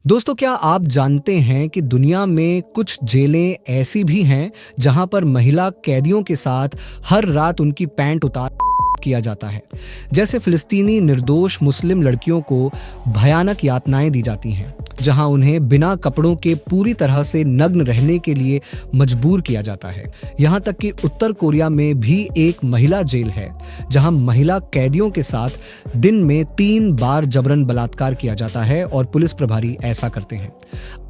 दोस्तों, क्या आप जानते हैं कि दुनिया में कुछ जेलें ऐसी भी हैं जहां पर महिला कैदियों के साथ हर रात उनकी पैंट उतार किया जाता है। जैसे फिलिस्तीनी निर्दोष मुस्लिम लड़कियों को भयानक यातनाएं दी जाती हैं, जहां उन्हें बिना कपड़ों के पूरी तरह से नग्न रहने के लिए मजबूर किया जाता है। यहां तक कि उत्तर कोरिया में भी एक महिला जेल है जहां महिला कैदियों के साथ दिन में 3 बार जबरन बलात्कार किया जाता है और पुलिस प्रभारी ऐसा करते हैं।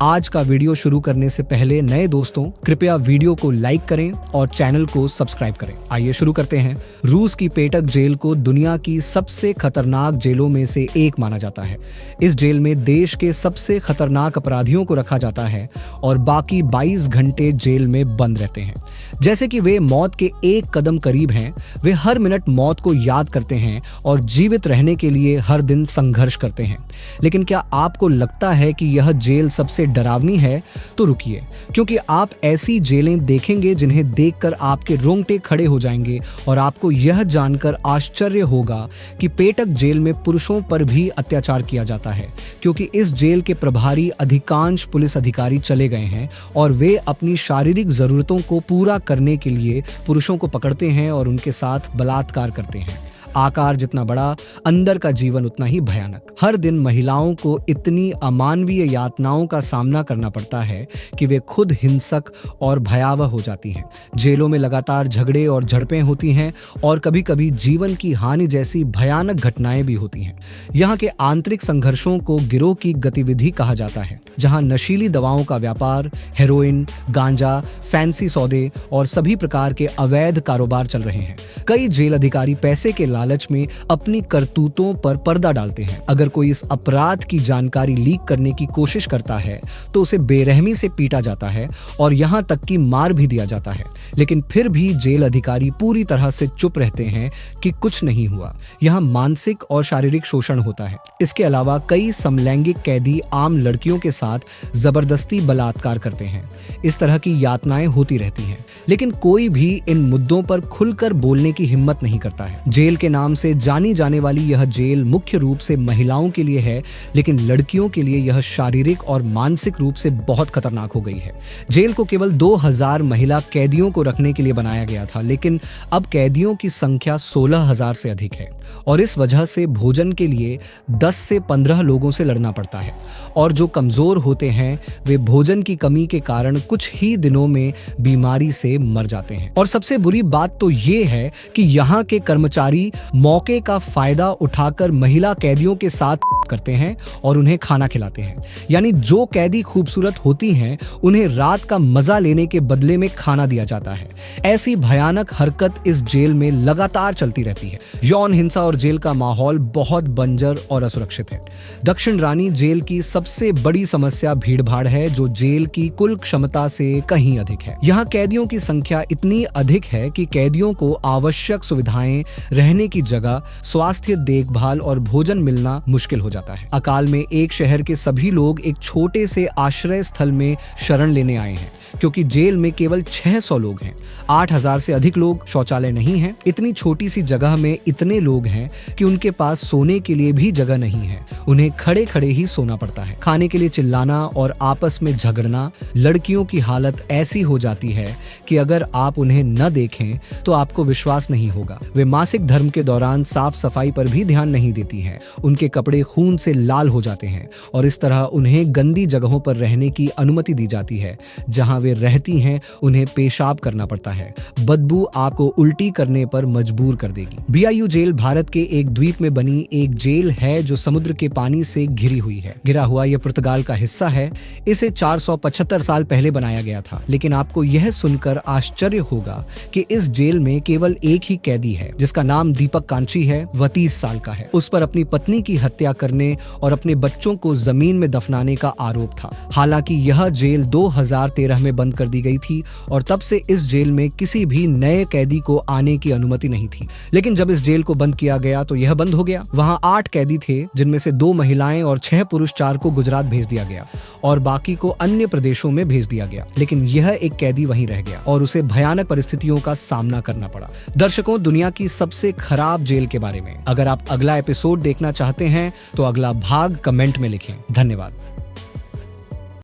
आज का वीडियो शुरू करने से पहले नए दोस्तों, कृपया वीडियो को लाइक करें और चैनल को सब्सक्राइब करें। आइए शुरू करते हैं। रूस की पेटक जेल को दुनिया की सबसे खतरनाक जेलों में से एक माना जाता है। इस जेल में देश के सबसे खतरनाक अपराधियों को रखा जाता है और बाकी 22 घंटे जेल में बंद रहते हैं। जैसे कि वे मौत के एक कदम करीब हैं, वे हर मिनट मौत को याद करते हैं और जीवित रहने के लिए हर दिन संघर्ष करते हैं। लेकिन क्या आपको लगता है कि यह जेल सबसे डरावनी है? तो रुकिए, क्योंकि आप ऐसी जेलें देखेंगे जिन्हें देखकर आपके रोंगटे खड़े हो जाएंगे और आपको यह जानकर आश्चर्य होगा कि पेटक जेल में पुरुषों पर भी अत्याचार किया जाता है, क्योंकि इस जेल के प्रभारी अधिकांश पुलिस अधिकारी चले गए हैं और वे अपनी शारीरिक जरूरतों को पूरा करने के लिए पुरुषों को पकड़ते हैं और उनके साथ बलात्कार करते हैं। आकार जितना बड़ा, अंदर का जीवन उतना ही भयानक। हर दिन महिलाओं को इतनी अमानवीय यातनाओं का सामना करना पड़ता है कि वे खुद हिंसक और भयावह हो जाती हैं। जेलों में लगातार झगड़े और झड़पें होती हैं और कभी-कभी जीवन की हानि जैसी भयानक घटनाएं भी होती हैं। यहाँ के आंतरिक संघर्षों को गिरोह की गतिविधि कहा जाता है, जहाँ नशीली दवाओं का व्यापार, हेरोइन, गांजा, फैंसी सौदे और सभी प्रकार के अवैध कारोबार चल रहे हैं। कई जेल अधिकारी पैसे के लालच में अपनी करतूतों पर पर्दा डालते हैं। अगर कोई इस अपराध की जानकारी लीक करने की कोशिश करता है तो उसे बेरहमी से पीटा जाता है और यहां तक कि मार भी दिया जाता है। लेकिन फिर भी जेल अधिकारी पूरी तरह से चुप रहते हैं कि कुछ नहीं हुआ। यहां मानसिक और शारीरिक शोषण होता है। इसके अलावा कई समलैंगिक कैदी आम लड़कियों के साथ जबरदस्ती बलात्कार करते हैं। इस तरह की यातनाएं होती रहती हैं, लेकिन कोई भी इन मुद्दों पर खुलकर बोलने की हिम्मत नहीं करता है। जेल के नाम से जानी जाने वाली यह जेल मुख्य रूप से महिलाओं के लिए है, लेकिन लड़कियों के लिए यह शारीरिक और मानसिक रूप से बहुत खतरनाक हो गई है। जेल को केवल 2000 महिला कैदियों को रखने के लिए बनाया गया था, लेकिन अब कैदियों की संख्या 16,000 से अधिक है और इस वजह से भोजन के लिए 10 से 15 लोगों से लड़ना पड़ता है और जो कमजोर होते हैं वे भोजन की कमी के कारण कुछ ही दिनों में बीमारी से मर जाते हैं। और सबसे बुरी बात तो ये है कि यहाँ के कर्मचारी मौके का फायदा उठाकर महिला कैदियों के साथ करते हैं और उन्हें खाना खिलाते हैं। यानी जो कैदी खूबसूरत होती हैं, उन्हें रात का मजा लेने के बदले में खाना दिया जाता है। ऐसी भयानक हरकत इस जेल में लगातार चलती रहती है। यौन हिंसा और जेल का माहौल बहुत बंजर और असुरक्षित है। दक्षिण रानी जेल की सबसे बड़ी समस्या भीड़भाड़ है, जो जेल की कुल क्षमता से कहीं अधिक है। यहाँ कैदियों की संख्या इतनी अधिक है कि कैदियों को आवश्यक सुविधाएं, रहने की जगह, स्वास्थ्य देखभाल और भोजन मिलना मुश्किल हो जाता है। अकाल में एक शहर के सभी लोग एक छोटे से आश्रय स्थल में शरण लेने आए हैं, क्योंकि जेल में केवल 600 लोग हैं। 8000 से अधिक लोग, शौचालय नहीं है। इतनी छोटी सी जगह में इतने लोग हैं कि उनके पास सोने के लिए भी जगह नहीं है। उन्हें खड़े खड़े ही सोना पड़ता है। खाने के लिए चिल्लाना और आपस में झगड़ना। लड़कियों की हालत ऐसी हो जाती है कि अगर आप उन्हें न देखें तो आपको विश्वास नहीं होगा। वे मासिक धर्म के दौरान साफ सफाई पर भी ध्यान नहीं देती हैं। उनके कपड़े खून से लाल हो जाते हैं और इस तरह उन्हें गंदी जगहों पर रहने की अनुमति दी जाती है। जहां वे रहती हैं, उन्हें पेशाब करना पड़ता है। बदबू आपको उल्टी करने पर मजबूर कर देगी। बीआईयू जेल भारत के एक द्वीप में बनी एक जेल है जो समुद्र के पानी से घिरी हुई है। घिरा हुआ यह पुर्तगाल का हिस्सा है। इसे 475 साल पहले बनाया गया था। लेकिन आपको यह सुनकर आश्चर्य होगा कि इस जेल में केवल एक ही कैदी है, जिसका नाम दीपक कांची है। वह 30 साल का है। उस पर अपनी पत्नी की हत्या करने और अपने बच्चों को जमीन में दफनाने का आरोप था। हालांकि यह जेल 2013 में बंद कर दी गई थी और तब से इस जेल में किसी भी नए कैदी को आने की अनुमति नहीं थी। लेकिन जब इस जेल को बंद किया गया तो यह बंद हो गया। वहां 8 कैदी थे, जिनमें से 2 महिलाएं और 6 पुरुष। 4 को गुजरात भेज दिया गया और बाकी को अन्य प्रदेशों में भेज दिया गया। लेकिन यह एक कैदी वहीं रह गया और उसे भयानक परिस्थितियों का सामना करना पड़ा। दर्शकों, दुनिया की सबसे खराब जेल के बारे में अगर आप अगला एपिसोड देखना चाहते हैं तो अगला भाग कमेंट में लिखें। धन्यवाद।